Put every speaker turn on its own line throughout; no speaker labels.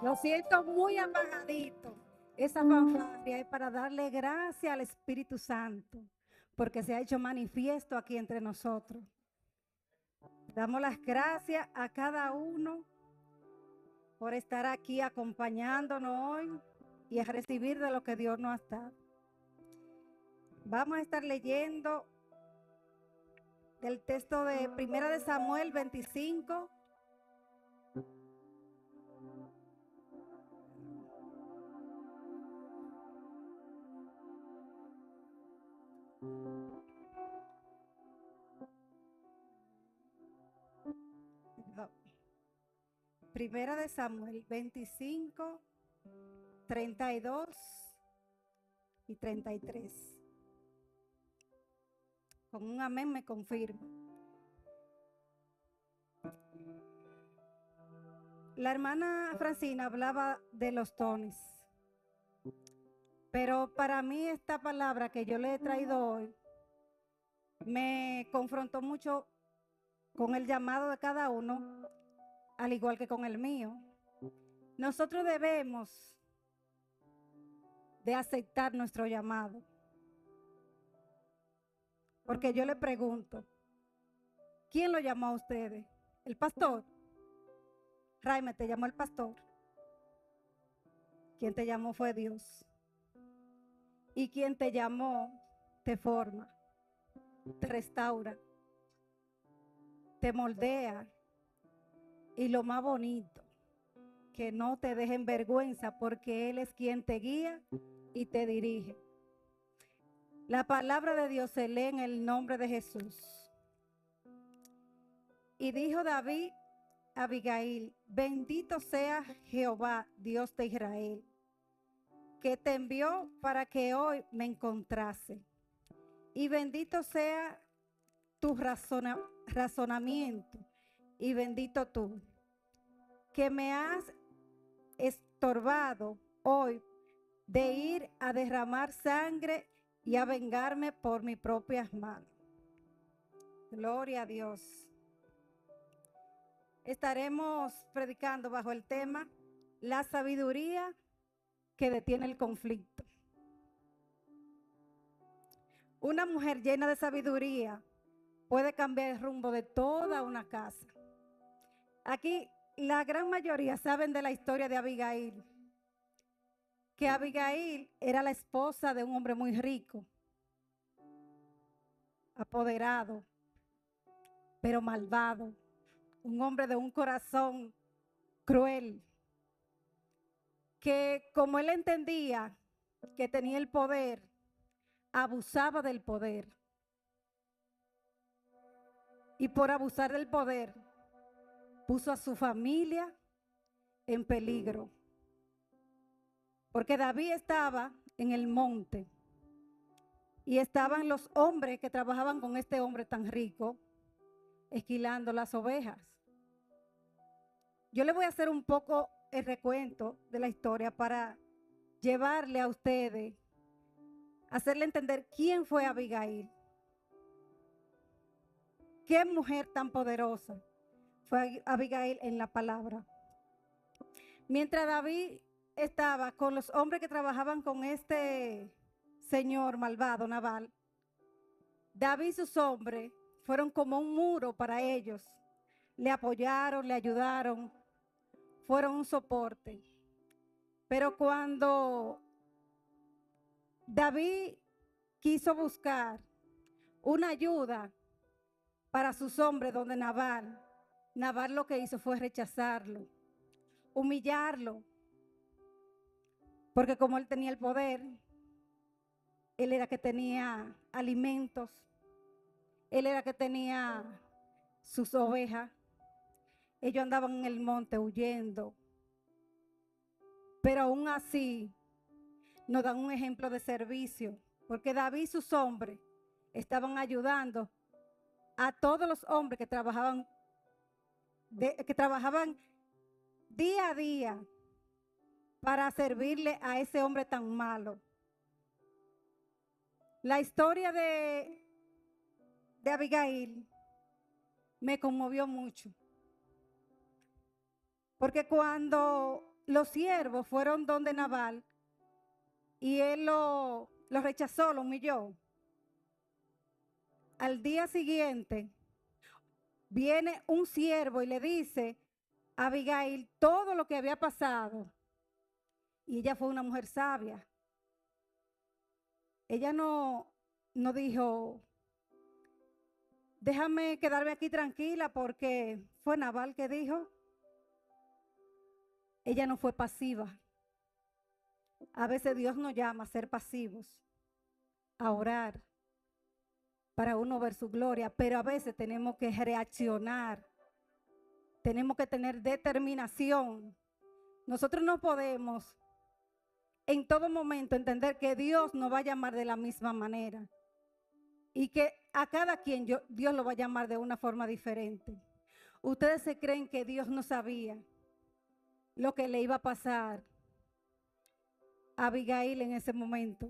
Lo siento muy apagadito. Esa fanfarria es para darle gracias al Espíritu Santo, porque se ha hecho manifiesto aquí entre nosotros. Damos las gracias a cada uno por estar aquí acompañándonos hoy y a recibir de lo que Dios nos ha dado. Vamos a estar leyendo del texto de 1 de Samuel 25. No, 1 de Samuel 25, 32 y 33. Con un amén me confirmo. La hermana Francina hablaba de los dones, pero para mí esta palabra que yo le he traído hoy me confrontó mucho con el llamado de cada uno, al igual que con el mío. Nosotros debemos de aceptar nuestro llamado, porque yo le pregunto, ¿quién lo llamó a ustedes? ¿El pastor? Raime, ¿te llamó el pastor? Quien te llamó fue Dios. Y quien te llamó te forma, te restaura, te moldea. Y lo más bonito, que no te dejen vergüenza, porque Él es quien te guía y te dirige. La palabra de Dios se lee en el nombre de Jesús. Y dijo David a Abigail: bendito sea Jehová, Dios de Israel, que te envió para que hoy me encontrase. Y bendito sea tu razonamiento, y bendito tú, que me has estorbado hoy de ir a derramar sangre y a vengarme por mis propias manos. Gloria a Dios. Estaremos predicando bajo el tema la sabiduría que detiene el conflicto. Una mujer llena de sabiduría puede cambiar el rumbo de toda una casa. Aquí la gran mayoría saben de la historia de Abigail, que Abigail era la esposa de un hombre muy rico, apoderado, pero malvado, un hombre de un corazón cruel, que como él entendía que tenía el poder, abusaba del poder. Y por abusar del poder, puso a su familia en peligro. Porque David estaba en el monte y estaban los hombres que trabajaban con este hombre tan rico, esquilando las ovejas. Yo le voy a hacer un poco el recuento de la historia para llevarle a ustedes, hacerle entender quién fue Abigail. Qué mujer tan poderosa fue Abigail en la palabra. Mientras David estaba con los hombres que trabajaban con este señor malvado, Nabal, David y sus hombres fueron como un muro para ellos. Le apoyaron, le ayudaron, fueron un soporte. Pero cuando David quiso buscar una ayuda para sus hombres donde Nabal lo que hizo fue rechazarlo, humillarlo, porque como él tenía el poder, él era que tenía alimentos, él era que tenía sus ovejas, ellos andaban en el monte huyendo, pero aún así nos dan un ejemplo de servicio, porque David y sus hombres estaban ayudando a todos los hombres que trabajaban día a día para servirle a ese hombre tan malo. La historia de Abigail me conmovió mucho, porque cuando los siervos fueron donde Nabal y él lo rechazó, lo humilló. Al día siguiente viene un siervo y le dice a Abigail todo lo que había pasado. Y ella fue una mujer sabia. Ella no dijo, déjame quedarme aquí tranquila porque fue Nabal que dijo. Ella no fue pasiva. A veces Dios nos llama a ser pasivos, a orar, para uno ver su gloria, pero a veces tenemos que reaccionar, tenemos que tener determinación. Nosotros no podemos en todo momento entender que Dios nos va a llamar de la misma manera y que a cada quien Dios lo va a llamar de una forma diferente. Ustedes se creen que Dios no sabía lo que le iba a pasar a Abigail en ese momento.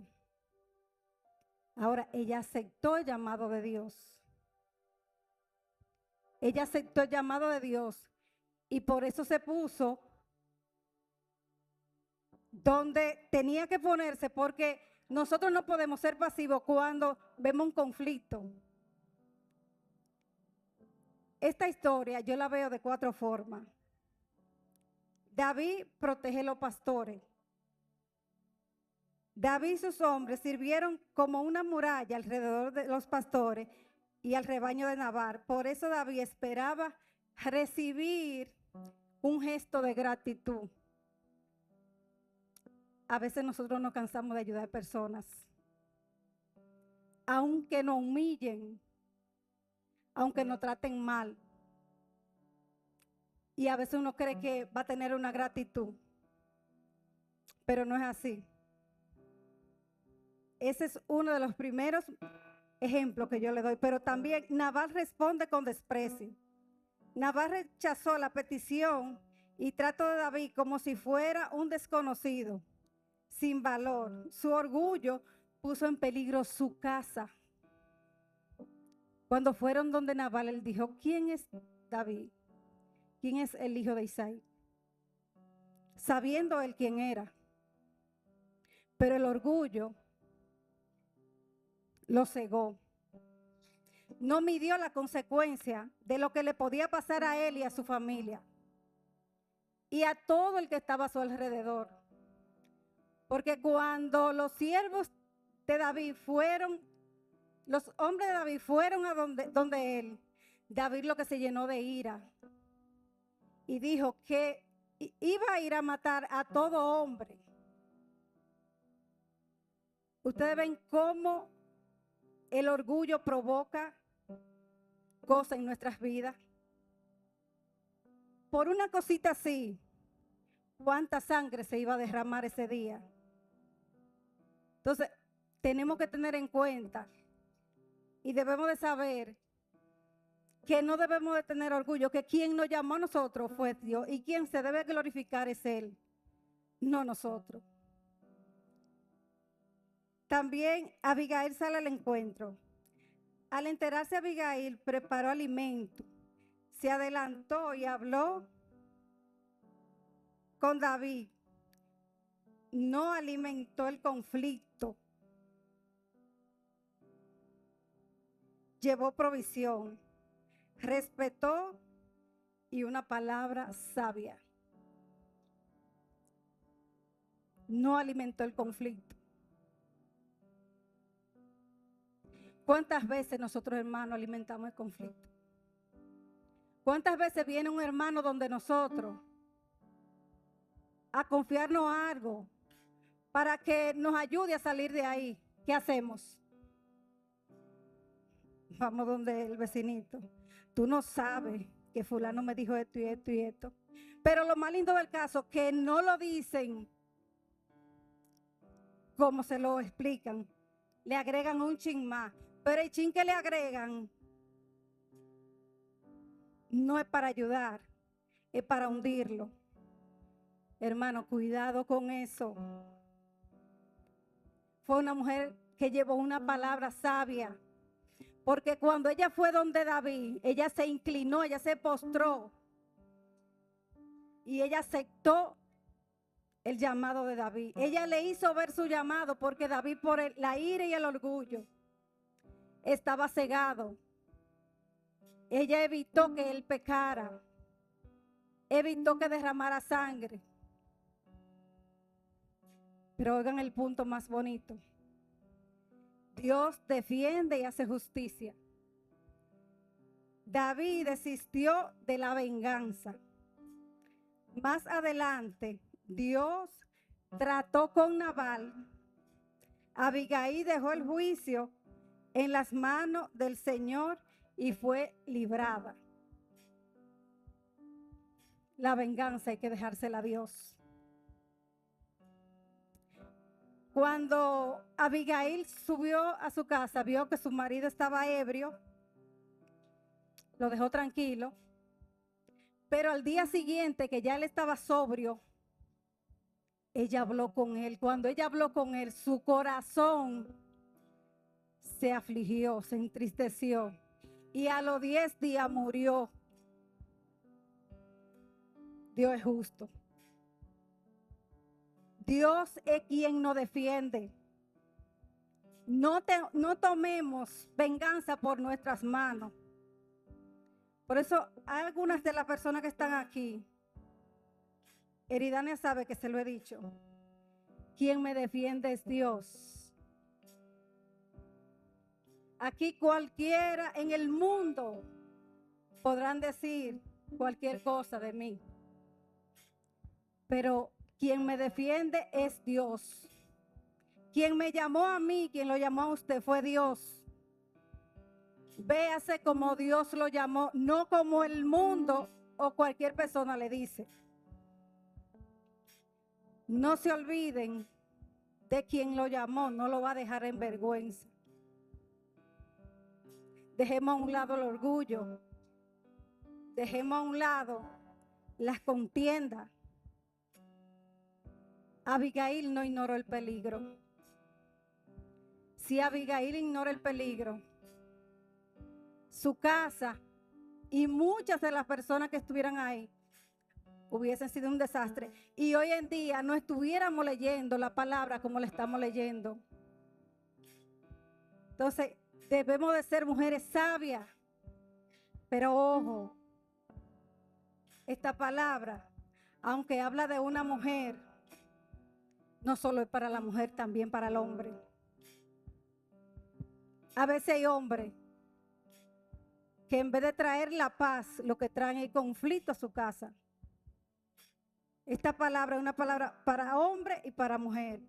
Ahora, ella aceptó el llamado de Dios. Ella aceptó el llamado de Dios y por eso se puso donde tenía que ponerse, porque nosotros no podemos ser pasivos cuando vemos un conflicto. Esta historia yo la veo de 4 formas. David protege a los pastores. David y sus hombres sirvieron como una muralla alrededor de los pastores y al rebaño de Nabal. Por eso David esperaba recibir un gesto de gratitud. A veces nosotros nos cansamos de ayudar a personas, aunque nos humillen, aunque nos traten mal. Y a veces uno cree que va a tener una gratitud, pero no es así. Ese es uno de los primeros ejemplos que yo le doy. Pero también Nabal responde con desprecio. Nabal rechazó la petición y trató de David como si fuera un desconocido, sin valor. Su orgullo puso en peligro su casa. Cuando fueron donde Nabal, él dijo, ¿quién es David? ¿Quién es el hijo de Isaí? Sabiendo él quién era. Pero el orgullo lo cegó. No midió la consecuencia de lo que le podía pasar a él y a su familia. Y a todo el que estaba a su alrededor. Porque cuando los siervos de David fueron, los hombres de David fueron a donde él, David lo que se llenó de ira. Y dijo que iba a ir a matar a todo hombre. Ustedes ven cómo el orgullo provoca cosas en nuestras vidas. Por una cosita así, ¿cuánta sangre se iba a derramar ese día? Entonces, tenemos que tener en cuenta y debemos de saber que no debemos de tener orgullo, que quien nos llamó a nosotros fue Dios y quien se debe glorificar es Él, no nosotros. También Abigail sale al encuentro. Al enterarse Abigail preparó alimento, se adelantó y habló con David. No alimentó el conflicto. Llevó provisión, respetó y una palabra sabia. No alimentó el conflicto. ¿Cuántas veces nosotros, hermanos, alimentamos el conflicto? ¿Cuántas veces viene un hermano donde nosotros a confiarnos algo para que nos ayude a salir de ahí? ¿Qué hacemos? Vamos donde el vecinito. Tú no sabes que fulano me dijo esto y esto y esto. Pero lo más lindo del caso es que no lo dicen como se lo explican. Le agregan un chin más. Pero el chin que le agregan no es para ayudar, es para hundirlo. Hermano, cuidado con eso. Fue una mujer que llevó una palabra sabia. Porque cuando ella fue donde David, ella se inclinó, ella se postró. Y ella aceptó el llamado de David. Ella le hizo ver su llamado porque David por la ira y el orgullo estaba cegado. Ella evitó que él pecara. Evitó que derramara sangre. Pero oigan el punto más bonito. Dios defiende y hace justicia. David desistió de la venganza. Más adelante, Dios trató con Nabal. Abigail dejó el juicio en las manos del Señor y fue librada. La venganza hay que dejársela a Dios. Cuando Abigail subió a su casa, vio que su marido estaba ebrio, lo dejó tranquilo. Pero al día siguiente, que ya él estaba sobrio, ella habló con él. Cuando ella habló con él, su corazón se afligió, se entristeció. Y a los 10 días murió. Dios es justo. Dios es quien nos defiende. No tomemos venganza por nuestras manos. Por eso, algunas de las personas que están aquí, Eridania sabe que se lo he dicho. Quien me defiende es Dios. Aquí cualquiera en el mundo podrán decir cualquier cosa de mí. Pero quien me defiende es Dios. Quien me llamó a mí, quien lo llamó a usted fue Dios. Véase como Dios lo llamó, no como el mundo o cualquier persona le dice. No se olviden de quien lo llamó, no lo va a dejar en vergüenza. Dejemos a un lado el orgullo. Dejemos a un lado las contiendas. Abigail no ignoró el peligro. Si Abigail ignora el peligro, su casa y muchas de las personas que estuvieran ahí hubiesen sido un desastre. Y hoy en día no estuviéramos leyendo la palabra como la estamos leyendo. Entonces, debemos de ser mujeres sabias. Pero ojo, esta palabra, aunque habla de una mujer, no solo es para la mujer, también para el hombre. A veces hay hombres que en vez de traer la paz, lo que traen es conflicto a su casa. Esta palabra es una palabra para hombre y para mujer.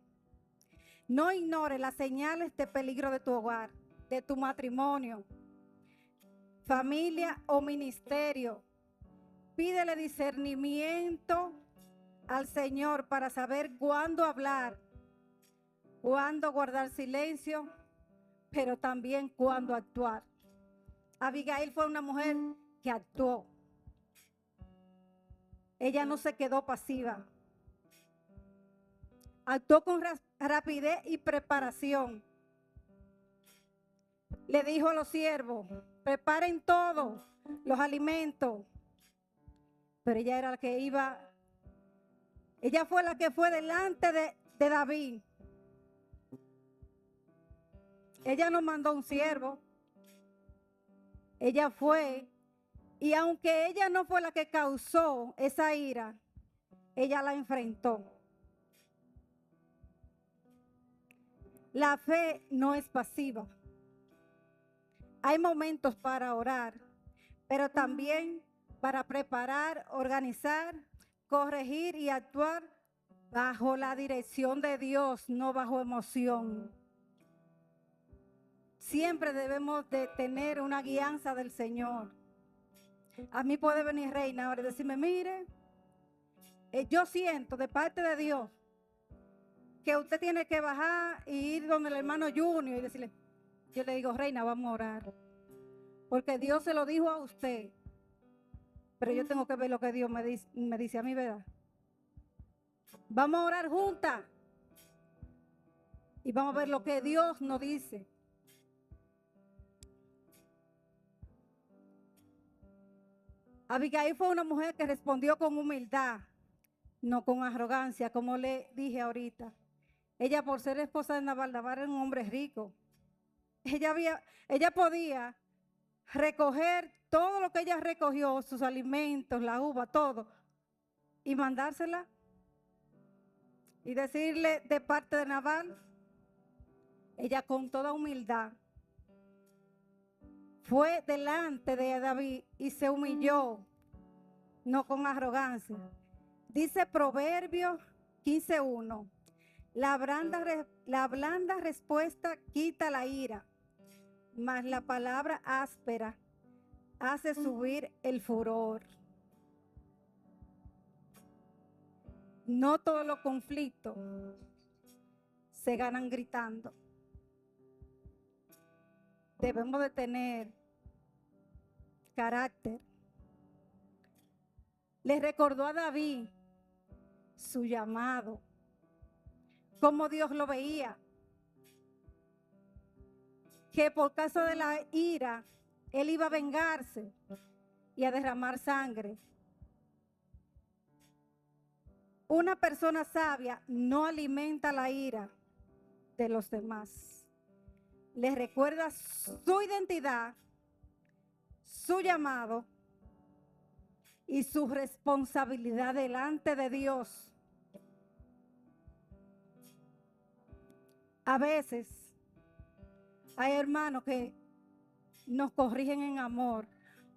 No ignores las señales de peligro de tu hogar, de tu matrimonio, familia o ministerio. Pídele discernimiento al Señor para saber cuándo hablar, cuándo guardar silencio, pero también cuándo actuar. Abigail fue una mujer que actuó. Ella no se quedó pasiva. Actuó con rapidez y preparación. Le dijo a los siervos, preparen todo, los alimentos. Pero ella era la que iba, ella fue la que fue delante de David. Ella no mandó un siervo. Ella fue, y aunque ella no fue la que causó esa ira, ella la enfrentó. La fe no es pasiva. Hay momentos para orar, pero también para preparar, organizar, corregir y actuar bajo la dirección de Dios, no bajo emoción. Siempre debemos de tener una guianza del Señor. A mí puede venir Reina ahora y decirme, mire, yo siento de parte de Dios que usted tiene que bajar y ir donde el hermano Junior y decirle, yo le digo, Reina, vamos a orar. Porque Dios se lo dijo a usted. Pero yo tengo que ver lo que Dios me dice a mí, ¿verdad? Vamos a orar juntas. Y vamos a ver lo que Dios nos dice. Abigail fue una mujer que respondió con humildad. no con arrogancia, como le dije ahorita. Ella, por ser esposa de Nabal, Nabal era un hombre rico. Ella podía recoger todo lo que ella recogió, sus alimentos, la uva, todo, y mandársela y decirle de parte de Nabal. Ella con toda humildad fue delante de David y se humilló, no con arrogancia. Dice Proverbios 15:1, la blanda respuesta quita la ira, mas la palabra áspera hace subir el furor. No todos los conflictos se ganan gritando. Debemos de tener carácter. Le recordó a David su llamado, cómo Dios lo veía, que por causa de la ira, él iba a vengarse y a derramar sangre. Una persona sabia no alimenta la ira de los demás. Les recuerda su identidad, su llamado y su responsabilidad delante de Dios. A veces hay hermanos que nos corrigen en amor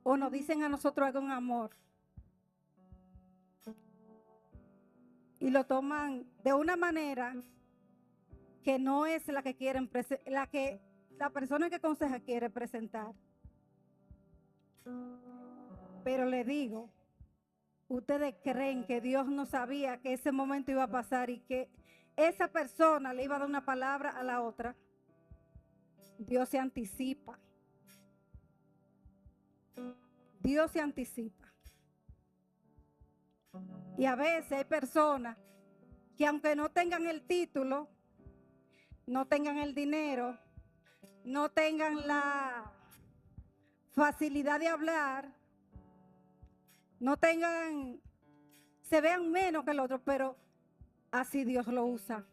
o nos dicen a nosotros algo en amor y lo toman de una manera que no es la que quieren, la persona que aconseja quiere presentar. Pero le digo, ¿ustedes creen que Dios no sabía que ese momento iba a pasar y que esa persona le iba a dar una palabra a la otra? Dios se anticipa. Dios se anticipa. Y a veces hay personas que aunque no tengan el título, no tengan el dinero, no tengan la facilidad de hablar, no tengan, se vean menos que el otro, pero así Dios lo usa.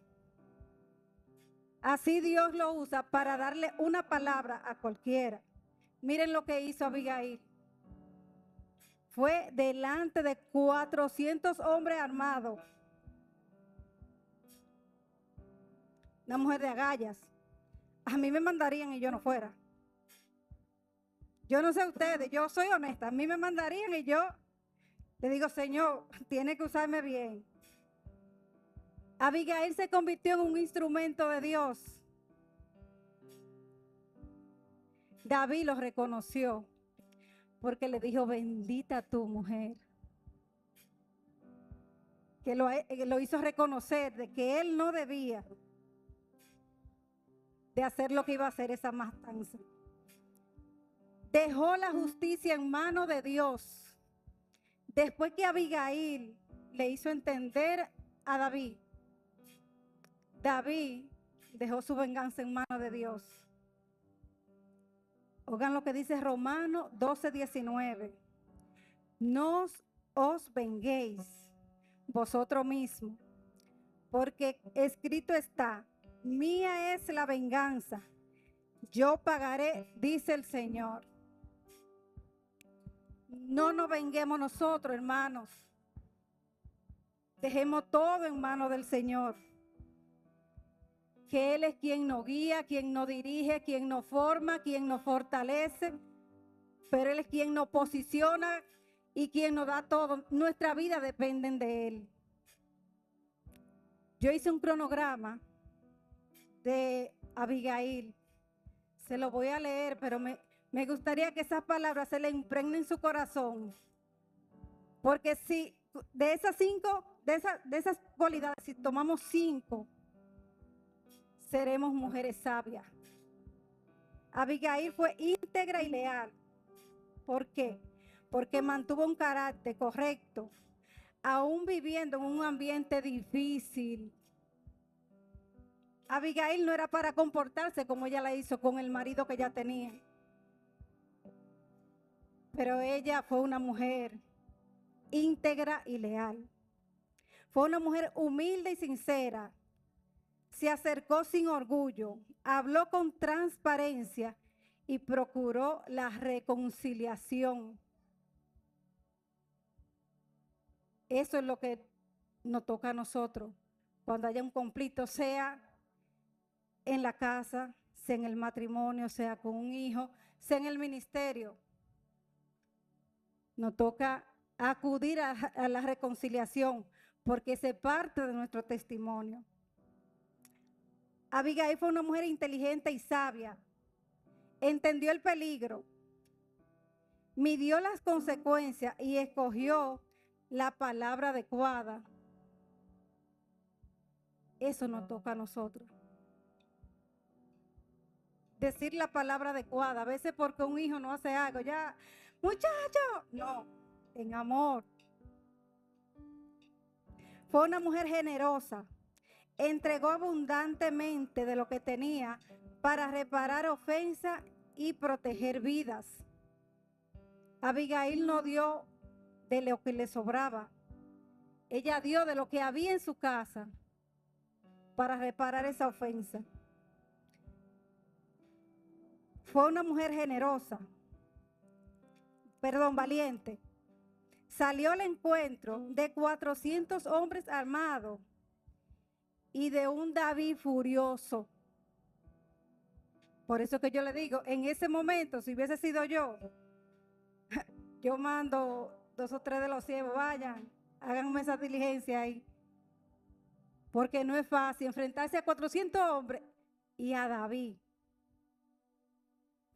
Así Dios lo usa para darle una palabra a cualquiera. Miren lo que hizo Abigail. Fue delante de 400 hombres armados. Una mujer de agallas. A mí me mandarían y yo no fuera. Yo no sé ustedes, yo soy honesta. A mí me mandarían y yo le digo, Señor, tiene que usarme bien. Abigail se convirtió en un instrumento de Dios. David lo reconoció porque le dijo, bendita tu mujer. Que lo hizo reconocer de que él no debía de hacer lo que iba a hacer esa matanza. Dejó la justicia en manos de Dios. Después que Abigail le hizo entender a David, David dejó su venganza en manos de Dios. Oigan lo que dice Romanos 12:19. No os venguéis vosotros mismos, porque escrito está, mía es la venganza, yo pagaré, dice el Señor. No nos venguemos nosotros, hermanos. Dejemos todo en manos del Señor. Que Él es quien nos guía, quien nos dirige, quien nos forma, quien nos fortalece. Pero Él es quien nos posiciona y quien nos da todo. Nuestra vida depende de Él. Yo hice un cronograma de Abigail. Se lo voy a leer, pero me gustaría que esas palabras se le impregnen en su corazón. Porque si de esas 5, de esas cualidades, si tomamos 5, seremos mujeres sabias. Abigail fue íntegra y leal. ¿Por qué? Porque mantuvo un carácter correcto, aún viviendo en un ambiente difícil. Abigail no era para comportarse como ella la hizo con el marido que ella tenía. Pero ella fue una mujer íntegra y leal. Fue una mujer humilde y sincera. Se acercó sin orgullo, habló con transparencia y procuró la reconciliación. Eso es lo que nos toca a nosotros. Cuando haya un conflicto, sea en la casa, sea en el matrimonio, sea con un hijo, sea en el ministerio, nos toca acudir a la reconciliación, porque se parte de nuestro testimonio. Abigail fue una mujer inteligente y sabia. Entendió el peligro, midió las consecuencias y escogió la palabra adecuada. Eso nos toca a nosotros. Decir la palabra adecuada. A veces porque un hijo no hace algo, ya, muchacho, no, en amor. Fue una mujer generosa. Entregó abundantemente de lo que tenía para reparar ofensas y proteger vidas. Abigail no dio de lo que le sobraba. Ella dio de lo que había en su casa para reparar esa ofensa. Fue una mujer generosa, valiente. Salió al encuentro de 400 hombres armados y de un David furioso. Por eso que yo le digo, en ese momento, si hubiese sido yo mando 2 o 3 de los siervos, vayan, háganme esa diligencia ahí. Porque no es fácil enfrentarse a 400 hombres y a David.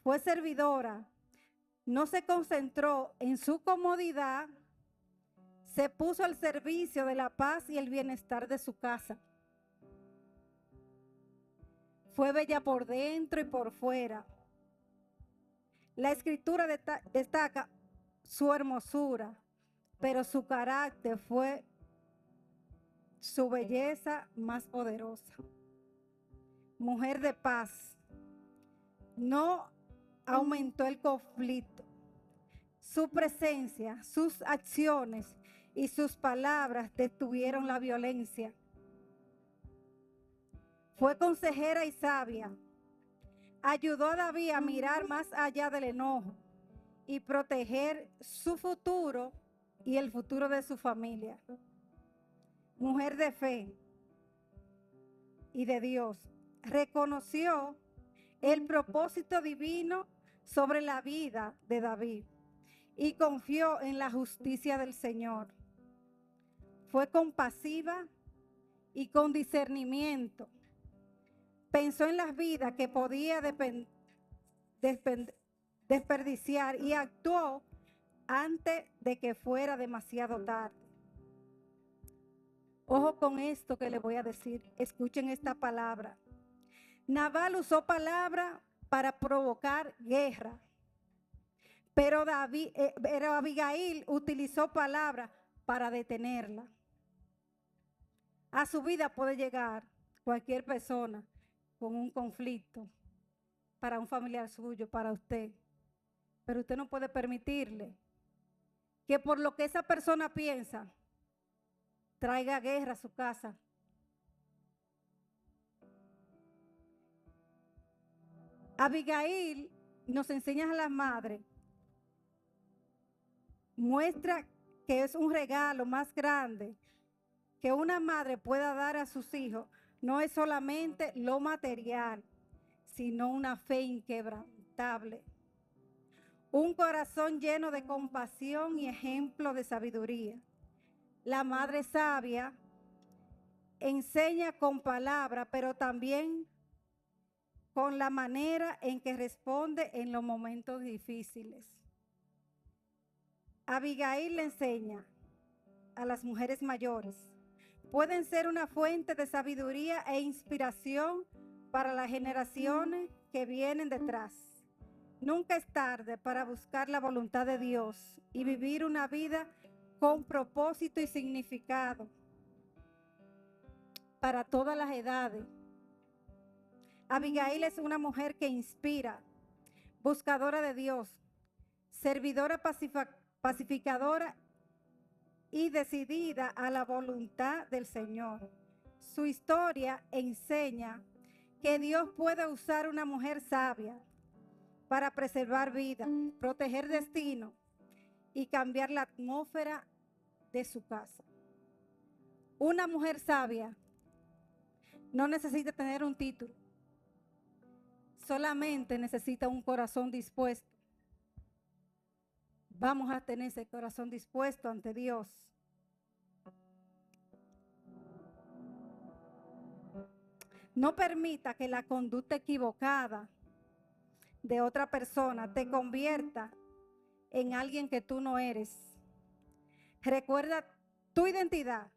Fue servidora, no se concentró en su comodidad, se puso al servicio de la paz y el bienestar de su casa. Fue bella por dentro y por fuera. La escritura destaca su hermosura, pero su carácter fue su belleza más poderosa. Mujer de paz. No aumentó el conflicto. Su presencia, sus acciones y sus palabras detuvieron la violencia. Fue consejera y sabia. Ayudó a David a mirar más allá del enojo y proteger su futuro y el futuro de su familia. Mujer de fe y de Dios. Reconoció el propósito divino sobre la vida de David y confió en la justicia del Señor. Fue compasiva y con discernimiento. Pensó en las vidas que podía desperdiciar y actuó antes de que fuera demasiado tarde. Ojo con esto que le voy a decir. Escuchen esta palabra. Nabal usó palabra para provocar guerra, pero Abigail utilizó palabra para detenerla. A su vida puede llegar cualquier persona con un conflicto, para un familiar suyo, para usted, pero usted no puede permitirle que por lo que esa persona piensa traiga guerra a su casa. Abigail nos enseña a las madres, muestra que es un regalo más grande que una madre pueda dar a sus hijos. No es solamente lo material, sino una fe inquebrantable, un corazón lleno de compasión y ejemplo de sabiduría. La madre sabia enseña con palabra, pero también con la manera en que responde en los momentos difíciles. Abigail le enseña a las mujeres mayores. Pueden ser una fuente de sabiduría e inspiración para las generaciones que vienen detrás. Nunca es tarde para buscar la voluntad de Dios y vivir una vida con propósito y significado para todas las edades. Abigail es una mujer que inspira, buscadora de Dios, servidora pacificadora y decidida a la voluntad del Señor. Su historia enseña que Dios puede usar una mujer sabia para preservar vida, proteger destino y cambiar la atmósfera de su casa. Una mujer sabia no necesita tener un título, solamente necesita un corazón dispuesto. Vamos a tener ese corazón dispuesto ante Dios. No permita que la conducta equivocada de otra persona te convierta en alguien que tú no eres. Recuerda tu identidad,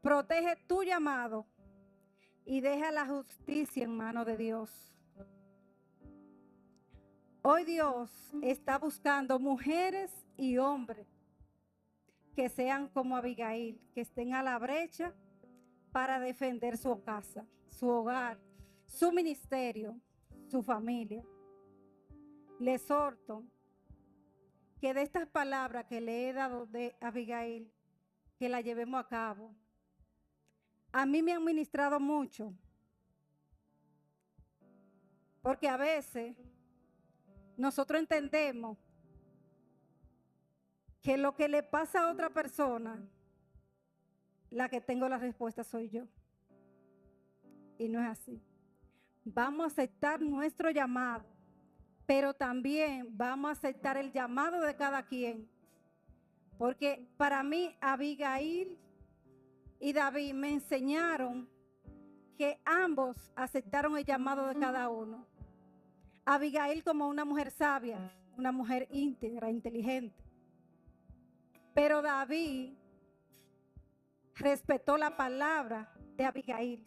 protege tu llamado y deja la justicia en manos de Dios. Hoy Dios está buscando mujeres y hombres que sean como Abigail, que estén a la brecha para defender su casa, su hogar, su ministerio, su familia. Le exhorto que de estas palabras que le he dado de Abigail, que la llevemos a cabo. A mí me han ministrado mucho, porque a veces nosotros entendemos que lo que le pasa a otra persona, la que tengo la respuesta soy yo. Y no es así. Vamos a aceptar nuestro llamado, pero también vamos a aceptar el llamado de cada quien. Porque para mí, Abigail y David me enseñaron que ambos aceptaron el llamado de cada uno. Abigail como una mujer sabia, una mujer íntegra, inteligente. Pero David respetó la palabra de Abigail.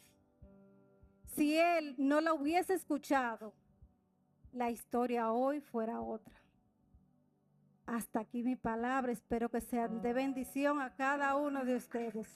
Si él no la hubiese escuchado, la historia hoy fuera otra. Hasta aquí mi palabra. Espero que sean de bendición a cada uno de ustedes.